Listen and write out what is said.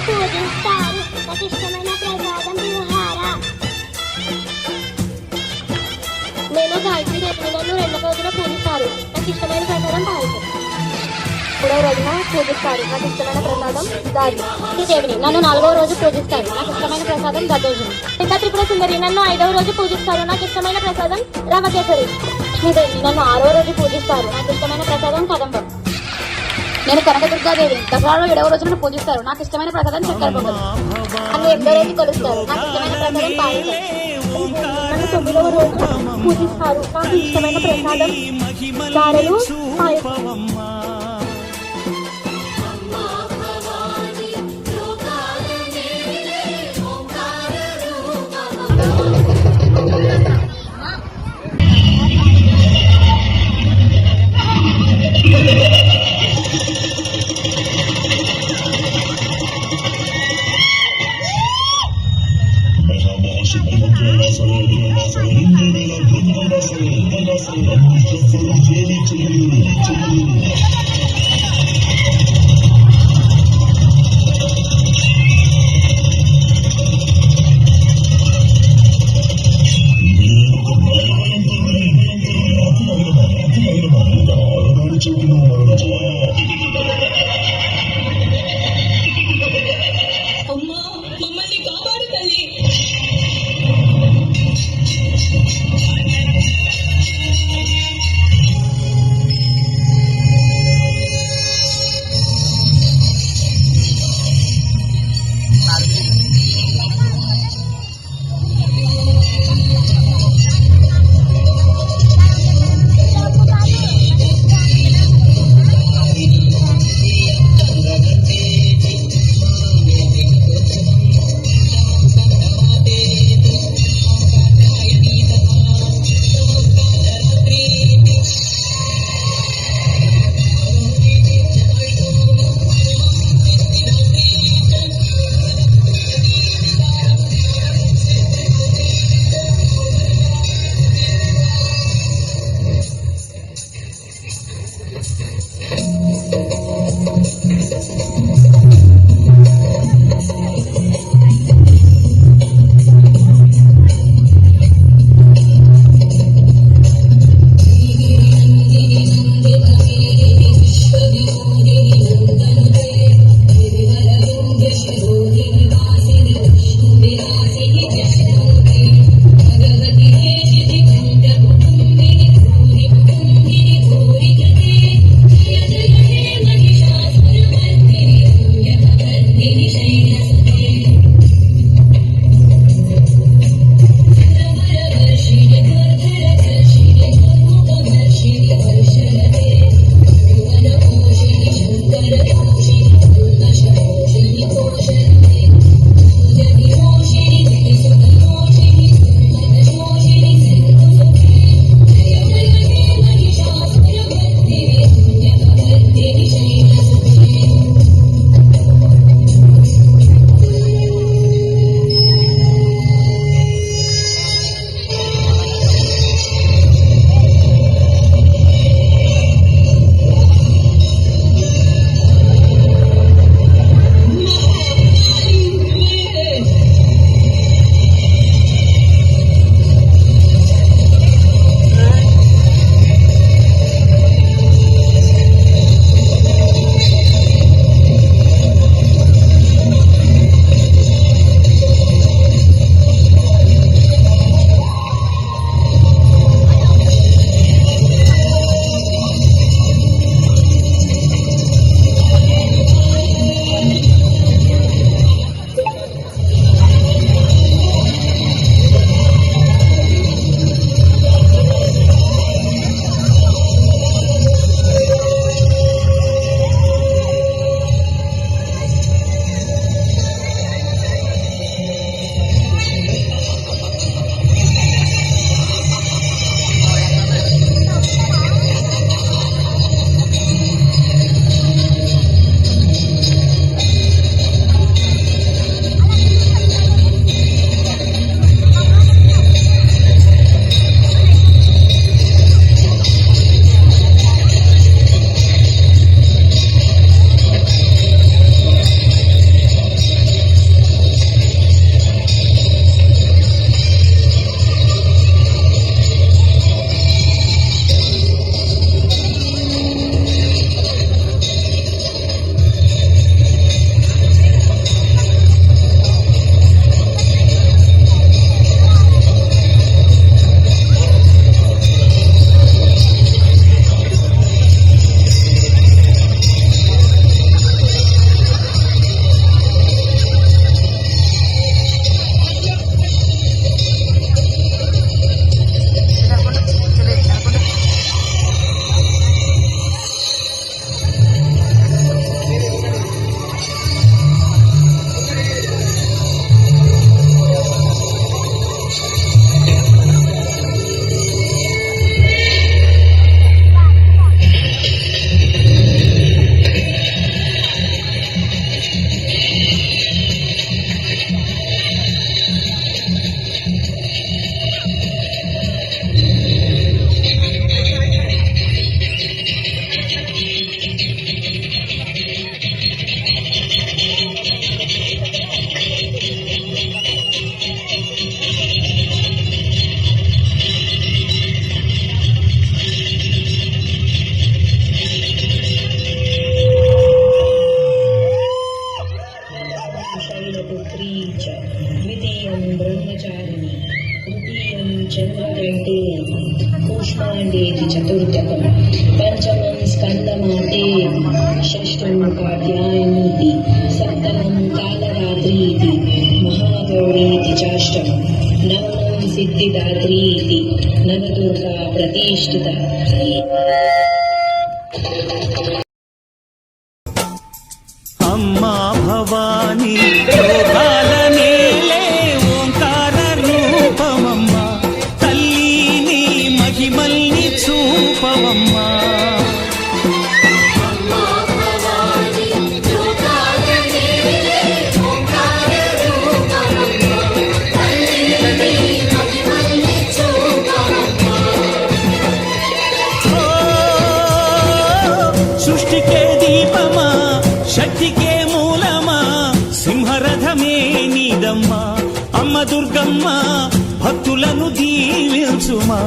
పూజిస్తారు. నాకు ఇష్టమైన ప్రసాదం పులిహోర. నేను గాయత్రీదేవిని, నన్ను 2వ రోజున పూజిస్తారు. నాకు ఇష్టమైన ప్రసాదం పాయసం. 3వ రోజున పూజిస్తారు. నాకు ఇష్టమైన ప్రసాదం గాలి. దేవిని నన్ను 4వ రోజు పూజిస్తారు. నాకు ఇష్టమైన ప్రసాదం దద్దోజనం. ఇంకా త్రిపుర సుందరి నన్ను 5వ రోజు పూజిస్తారు. నాకు ఇష్టమైన ప్రసాదం రామకేసరి. లక్ష్మీదేవిని నన్ను 6వ రోజు పూజిస్తారు. నాకు ఇష్టమైన ప్రసాదం కదంబం. నేను కనకదుర్గాదేవిని దసరాలో 7వ రోజున పూజిస్తారు. నాకు ఇష్టమైన ప్రసాదం చక్కెర పొంగల్. నన్ను 8వ రోజు కొలుస్తారు. నాకు ఇష్టమైన ప్రసాదం పాయసం. నన్ను 9వ రోజు పూజిస్తారు. నాకు ఇష్టమైన ప్రసాదం గారెలు పాయసం. सिद्धिदात्री इति नवदुर्गा प्रतिष्ठिता। अम्मा भवानी लोकाल नेले ओंकार रूपमम्मा तल्लीनी महिमल्नि चूपवम्मा సృష్టికే దీపమా శక్తికే మూలమా సింహరథమే నీదమ్మా అమ్మ దుర్గమ్మ భక్తులను దీవించుమా